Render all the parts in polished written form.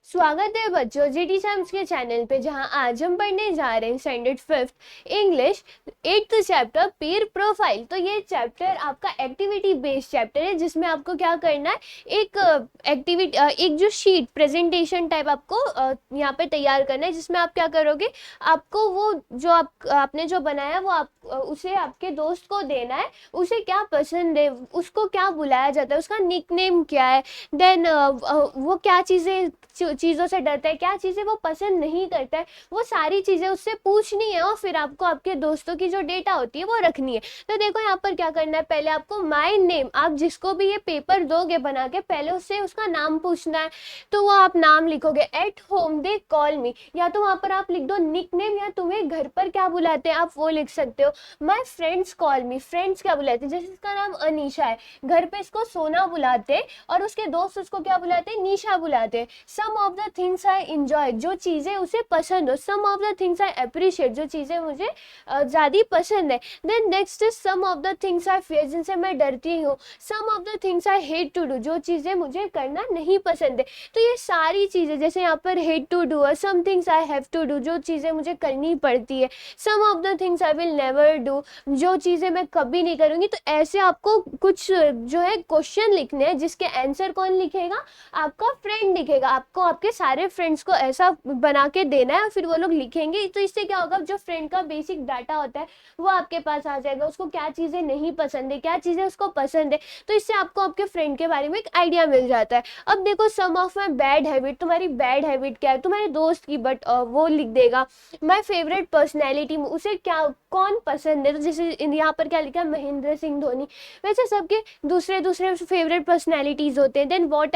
स्वागत है बच्चों जीटी साइंस के चैनल पे, जहां आज हम पढ़ने जा रहे हैं standard 5th English 8th chapter पीर प्रोफाइल। तो ये चैप्टर आपका एक्टिविटी बेस्ड चैप्टर है, जिसमें आपको क्या करना है, एक एक्टिविटी एक जो शीट प्रेजेंटेशन टाइप आपको यहाँ पे तैयार करना है, जिसमें आप क्या करोगे, आपको वो जो आपने जो बनाया वो आप उसे आपके दोस्त को देना है। उसे क्या पसंद है, उसको क्या बुलाया जाता है, उसका निकनेम क्या है, देन वो क्या चीज़ों से डरता है, क्या चीज़ें वो पसंद नहीं करता है, वो सारी चीज़ें उससे पूछनी है और फिर आपको आपके दोस्तों की जो डेटा होती है वो रखनी है। तो देखो यहाँ पर क्या करना है, पहले आपको माय नेम, आप जिसको भी ये पेपर दोगे बना के, पहले उससे उसका नाम पूछना है। तो वो आप नाम लिखोगे, एट होम दे कॉल मी, या तो वहाँ पर आप लिख दो निकनेम, या तुम्हें घर पर क्या बुलाते हैं आप वो लिख सकते हो। My friends call me, friends क्या बुलाते हैं, जैसे इसका नाम अनीशा है, घर पे इसको सोना बुलाते हैं और उसके दोस्त उसको क्या बुलाते हैं, निशा बुलाते हैं। Some of the things I enjoy, जो चीज़ें उसे पसंद हो। Some of the things I appreciate, जो चीज़ें मुझे ज़्यादा पसंद है। Then next is some of the things I fear, जिनसे मैं डरती हूँ। Some of the things I hate to do, जो चीज़ें मुझे करना नहीं पसंद है। तो ये सारी चीज़ें, जैसे यहाँ पर हेट टू डू है, some things I have to do, जो चीज़ें मुझे करनी पड़ती है। Some of the things I will never do, जो चीज़ें मैं कभी नहीं करूँगी। तो ऐसे आपको कुछ जो है क्वेश्चन लिखने हैं, जिसके आंसर कौन लिखेगा, आपका फ्रेंड लिखेगा। आपको आपके सारे फ्रेंड्स को ऐसा बना के देना है और फिर वो लोग लिखेंगे। तो इससे क्या होगा, जो फ्रेंड का बेसिक डाटा होता है वो आपके पास आ जाएगा, उसको क्या चीज़ें नहीं पसंद है, क्या चीज़ें उसको पसंद है। तो इससे आपको आपके फ्रेंड के बारे में एक आइडिया मिल जाता है। अब देखो, सम ऑफ माई बैड हैबिट, तुम्हारी बैड हैबिट क्या है, तुम्हारे दोस्त की, बट वो लिख देगा। माई फेवरेट पर्सनैलिटी, उसे क्या कौन पसंद है, तो जैसे यहाँ पर क्या लिखा है, महेंद्र सिंह धोनी। वैसे सबके दूसरे दूसरे फेवरेट पर्सनैलिटीज होते हैं। Then what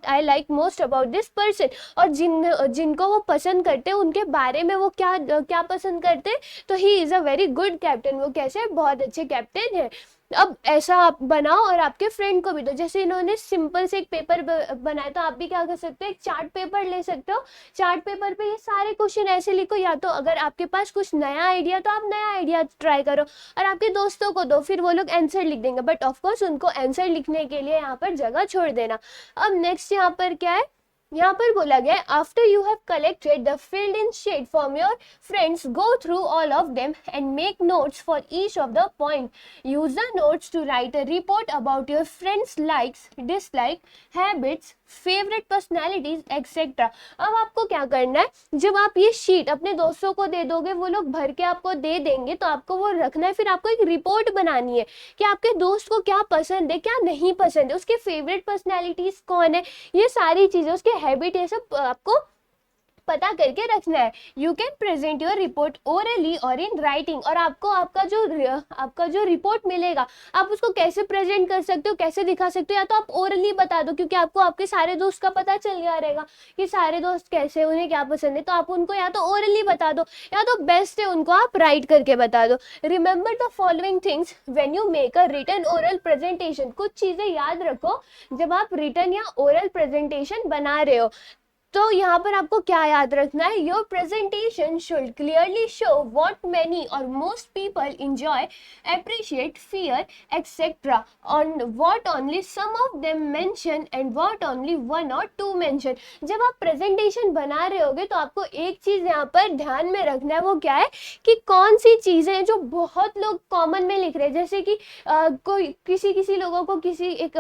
I like most about this person, और जिनको वो पसंद करते हैं उनके बारे में वो क्या पसंद करते हैं। तो he is a very good captain, वो कैसे बहुत अच्छे कैप्टन है। अब ऐसा आप बनाओ और आपके फ्रेंड को भी दो। जैसे इन्होंने सिंपल से एक पेपर बनाया, तो आप भी क्या कर सकते हो, एक चार्ट पेपर ले सकते हो। चार्ट पेपर पे ये सारे क्वेश्चन ऐसे लिखो, या तो अगर आपके पास कुछ नया आइडिया तो आप नया आइडिया ट्राई करो और आपके दोस्तों को दो, फिर वो लोग आंसर लिख देंगे। बट ऑफकोर्स उनको आंसर लिखने के लिए यहाँ पर जगह छोड़ देना। अब नेक्स्ट यहाँ पर क्या है, यहाँ पर बोला गया, after you have collected the filled in sheet from your friends, go through all of them and make notes for each of the point. Use the notes to write a report about your friends likes, dislike, habits, favourite personalities etcetera. अब आपको क्या करना है, जब आप ये sheet अपने दोस्तों को दे दोगे, वो लोग भर के आपको दे देंगे, तो आपको वो रखना है। फिर आपको एक रिपोर्ट बनानी है कि आपके दोस्त को क्या पसंद है, क्या नहीं पसंद है, उसके फेवरेट पर्सनैलिटीज कौन है, ये सारी चीजें, उसके हैबिट, ये सब आपको पता करके रखना है। You can present your report orally और इन राइटिंग, और आपको आपका जो रिपोर्ट मिलेगा, आप उसको कैसे प्रेजेंट कर सकते हो, कैसे दिखा सकते हो। या तो आप ओरली बता दो, क्योंकि आपको आपके सारे दोस्त का पता चल गया रहेगा कि सारे दोस्त कैसे, उन्हें क्या पसंद है। तो आप उनको या तो ओरली बता दो, या तो बेस्ट है उनको आप राइट करके बता दो। Remember the following things when you make a written oral presentation, कुछ चीजें याद रखो जब आप रिटन या ओरल प्रेजेंटेशन बना रहे हो। तो यहाँ पर आपको क्या याद रखना है, your presentation should clearly show what many or most people enjoy, appreciate, fear etcetera, on what only some of them mention and what only one or two mention. जब आप प्रेजेंटेशन बना रहे होगे तो आपको एक चीज यहाँ पर ध्यान में रखना है, वो क्या है कि कौन सी चीजें हैं जो बहुत लोग कॉमन में लिख रहे हैं। जैसे कि कोई किसी लोगों को किसी एक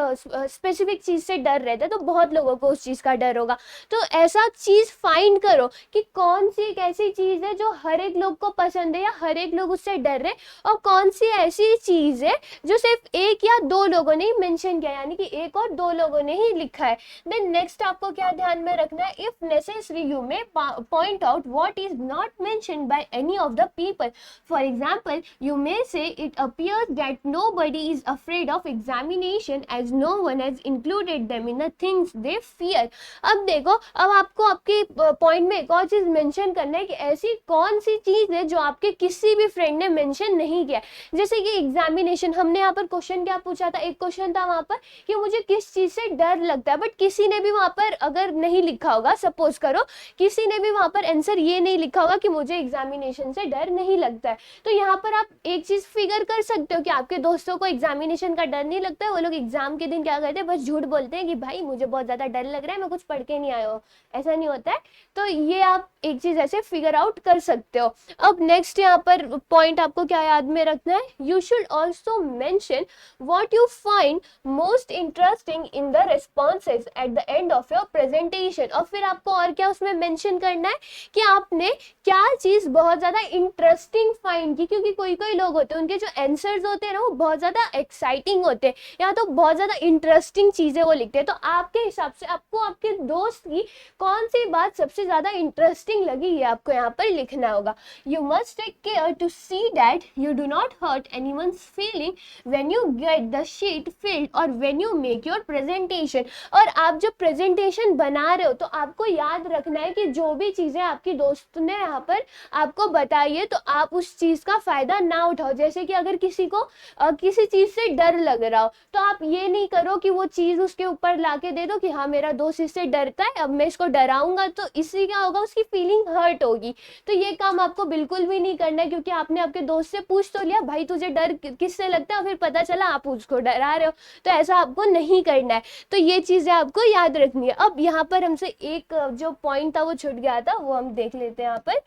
स्पेसिफिक चीज से डर रहता है, तो बहुत लोगों को उस चीज का डर होगा। तो ऐसा चीज फाइंड करो कि कौन सी एक ऐसी चीज है जो हर एक लोग को पसंद है या हर एक लोग उससे डर रहे, और कौन सी ऐसी चीज है जो सिर्फ एक या दो लोगों ने ही मेंशन किया, यानी कि एक और दो लोगों ने ही लिखा है। देन नेक्स्ट आपको क्या ध्यान में रखना है, if necessary you may point out what is not mentioned by any of the people. For example, you may say it appears that nobody is afraid of examination as no one has included them in the things they fear। अब देखो, अब अब आपको आपके point में एक और चीज मेंशन करना है कि ऐसी कौन सी चीज है जो आपके किसी भी फ्रेंड ने मेंशन नहीं किया। जैसे कि एग्जामिनेशन, हमने यहाँ पर क्वेश्चन क्या पूछा था, एक क्वेश्चन था वहां पर कि मुझे किस चीज से डर लगता है, बट किसी ने भी वहां पर अगर नहीं लिखा होगा, सपोज करो किसी ने भी वहां पर आंसर ये नहीं लिखा होगा कि मुझे एग्जामिनेशन से डर नहीं लगता है, तो यहाँ पर आप एक चीज फिगर कर सकते हो कि आपके दोस्तों को एग्जामिनेशन का डर नहीं लगता है, वो लोग एग्जाम के दिन क्या करते हैं, बस झूठ बोलते हैं कि भाई मुझे बहुत ज्यादा डर लग रहा है, मैं कुछ पढ़ के नहीं आया हूँ, ऐसा नहीं होता है। तो ये आप एक चीज ऐसे फिगर आउट कर सकते हो। अब नेक्स्ट यहाँ पर पॉइंट आपको क्या याद में रखना है, you should also mention what you find most interesting in the responses at the end of your presentation. और फिर आपको और क्या उसमें मेंशन करना है कि आपने क्या चीज बहुत ज्यादा इंटरेस्टिंग फाइंड की, क्योंकि कोई कोई लोग होते हैं उनके जो आंसर्स होते हैं ना वो बहुत ज्यादा एक्साइटिंग होते हैं या तो बहुत ज्यादा इंटरेस्टिंग चीजें वो लिखते हैं। तो आपके हिसाब से आपको आपके दोस्त की कौन सी बात सबसे ज्यादा इंटरेस्टिंग लगी ये आपको यहाँ पर लिखना होगा। You must take care to see that you do not hurt anyone's feeling when you get the sheet filled or when you make your presentation. और आप जब प्रेजेंटेशन बना रहे हो तो आपको याद रखना है कि जो भी चीजें आपकी दोस्त ने यहाँ पर आपको बताई है तो आप उस चीज का फायदा ना उठाओ। जैसे कि अगर किसी को किसी चीज से डर लग रहा हो तो आप ये नहीं करो कि वो चीज उसके ऊपर लाके दे दो कि हाँ मेरा दोस्त इससे डरता है, अब मैं इसको डराऊंगा तो इससे क्या होगा, उसकी फीलिंग हर्ट होगी। तो ये काम आपको बिल्कुल भी नहीं करना है, क्योंकि आपने आपके दोस्त से पूछ तो लिया भाई तुझे डर किससे लगता है, फिर पता चला आप उसको डरा रहे हो, तो ऐसा आपको नहीं करना है। तो ये चीजें आपको याद रखनी है। अब यहाँ पर हमसे एक जो पॉइंट था वो छूट गया था, वो हम देख लेते हैं यहाँ पर।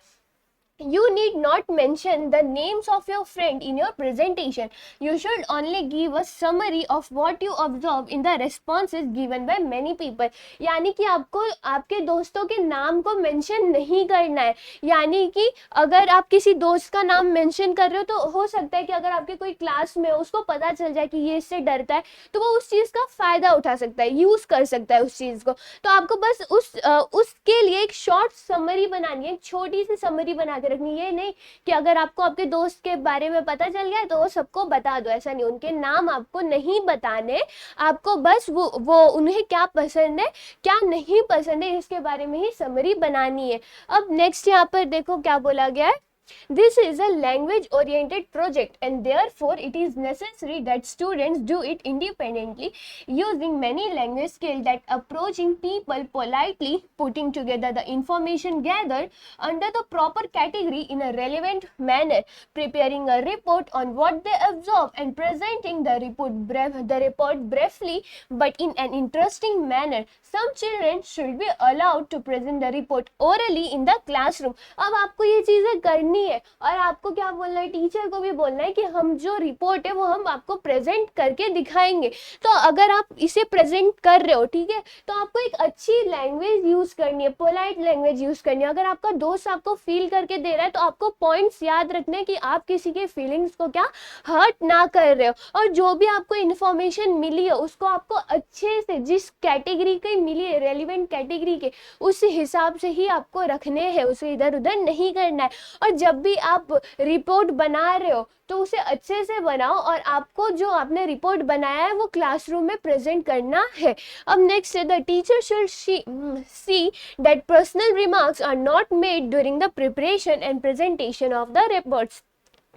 You need not mention the names of your friend in your presentation. You should only give a summary of what you observe in the responses given by many people. यानी कि आपको आपके दोस्तों के नाम को मेंशन नहीं करना है। यानी कि अगर आप किसी दोस्त का नाम मेंशन कर रहे हो तो हो सकता है कि अगर आपके कोई क्लास में उसको पता चल जाए कि ये इससे डरता है तो वो उस चीज का फायदा उठा सकता है, यूज कर सकता है उस चीज को। तो आपको बस उसके लिए एक शॉर्ट समरी बनानी है, एक छोटी सी समरी बना के रखनी है। ये नहीं कि अगर आपको आपके दोस्त के बारे में पता चल गया तो वो सबको बता दो, ऐसा नहीं, उनके नाम आपको नहीं बताने, आपको बस वो उन्हें क्या पसंद है क्या नहीं पसंद है इसके बारे में ही समरी बनानी है। अब नेक्स्ट यहाँ पर देखो क्या बोला गया है, This is a language-oriented project and therefore it is necessary that students do it independently using many language skills that approaching people politely, putting together the information gathered under the proper category in a relevant manner, preparing a report on what they observe and presenting the report briefly but in an interesting manner. Some children should be allowed to present the report orally in the classroom. अब आपको ये चीजें करनी है और आपको क्या बोलना है, टीचर को भी बोलना है कि हम जो रिपोर्ट है वो हम आपको प्रेजेंट करके दिखाएंगे। तो अगर आप इसे प्रेजेंट कर रहे हो, ठीक है, तो आपको एक अच्छी लैंग्वेज यूज करनी है, पोलाइट लैंग्वेज यूज करनी है। अगर आपका दोस्त आपको फील करके दे रहा है तो आपको पॉइंट्स याद रखने हैं कि आप किसी के फीलिंग्स को क्या हर्ट ना कर रहे हो, और जो भी आपको इन्फॉर्मेशन मिली है उसको आपको अच्छे से, जिस कैटेगरी की मिली है रेलिवेंट कैटेगरी के, उस हिसाब से ही आपको रखने हैं, उसे इधर उधर नहीं करना है। और जब भी आप रिपोर्ट बना रहे हो तो उसे अच्छे से बनाओ और आपको जो आपने रिपोर्ट बनाया है वो क्लासरूम में प्रेजेंट करना है। अब नेक्स्ट है, the teacher should see that personal remarks are not made during the preparation and presentation of the reports.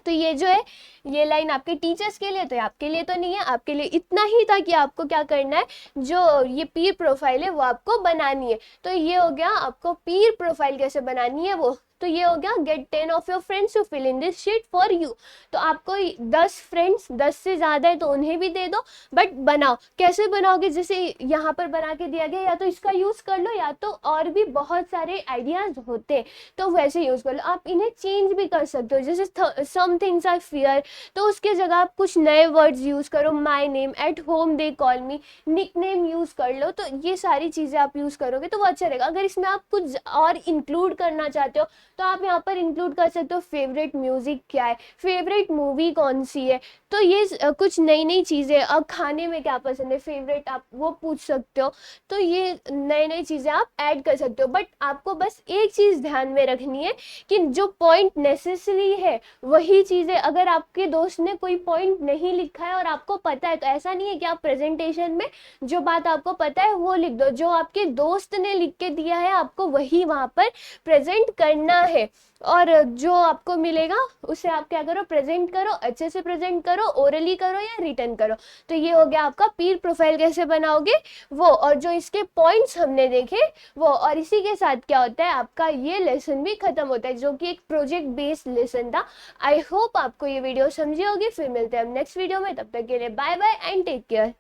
तो ये जो है ये लाइन आपके टीचर्स के लिए, तो आपके लिए तो नहीं है, आपके लिए इतना ही था कि आपको क्या करना है, जो ये पीर प्रोफाइल है वो आपको बनानी है। तो ये हो गया आपको पीर प्रोफाइल कैसे बनानी है वो। तो ये हो गया, get 10 of your friends to fill in this sheet for you. तो आपको 10 फ्रेंड्स, 10 से ज़्यादा है तो उन्हें भी दे दो, बट बनाओ। कैसे बनाओगे, जैसे यहाँ पर बना के दिया गया, या तो इसका यूज़ कर लो या तो और भी बहुत सारे आइडियाज़ होते हैं तो वैसे यूज़ कर लो। आप इन्हें चेंज भी कर सकते हो, जैसे सम थिंग्स आई फियर, तो उसके जगह आप कुछ नए वर्ड्स यूज़ करो, my name, at home they call me, nickname use कर लो। तो ये सारी चीज़ें आप यूज़ करोगे तो वो अच्छा रहेगा। अगर इसमें आप कुछ और इंक्लूड करना चाहते हो तो आप यहाँ पर इंक्लूड कर सकते हो फेवरेट म्यूजिक क्या है, फेवरेट मूवी कौन सी है। तो ये कुछ नई नई चीज़ें, अब खाने में क्या पसंद है फेवरेट, आप वो पूछ सकते हो। तो ये नई नई चीज़ें आप ऐड कर सकते हो, बट आपको बस एक चीज़ ध्यान में रखनी है कि जो पॉइंट नेसेसरी है वही चीज़ें, अगर आपके दोस्त ने कोई पॉइंट नहीं लिखा है और आपको पता है, तो ऐसा नहीं है कि आप प्रेजेंटेशन में जो बात आपको पता है वो लिख दो, जो आपके दोस्त ने लिख के दिया है आपको वही वहाँ पर प्रेजेंट करना है। और जो आपको मिलेगा उसे आप क्या करो, प्रेजेंट करो, अच्छे से प्रेजेंट करो, ओरली करो या रिटर्न करो। तो ये हो गया आपका पीर प्रोफाइल कैसे बनाओगे वो, और जो इसके पॉइंट्स हमने देखे वो। और इसी के साथ क्या होता है, आपका ये लेसन भी खत्म होता है, जो कि एक प्रोजेक्ट बेस्ड लेसन था। आई होप आपको ये वीडियो समझी होगी। फिर मिलते हैं हम नेक्स्ट वीडियो में, तब तक के लिए bye bye and take care.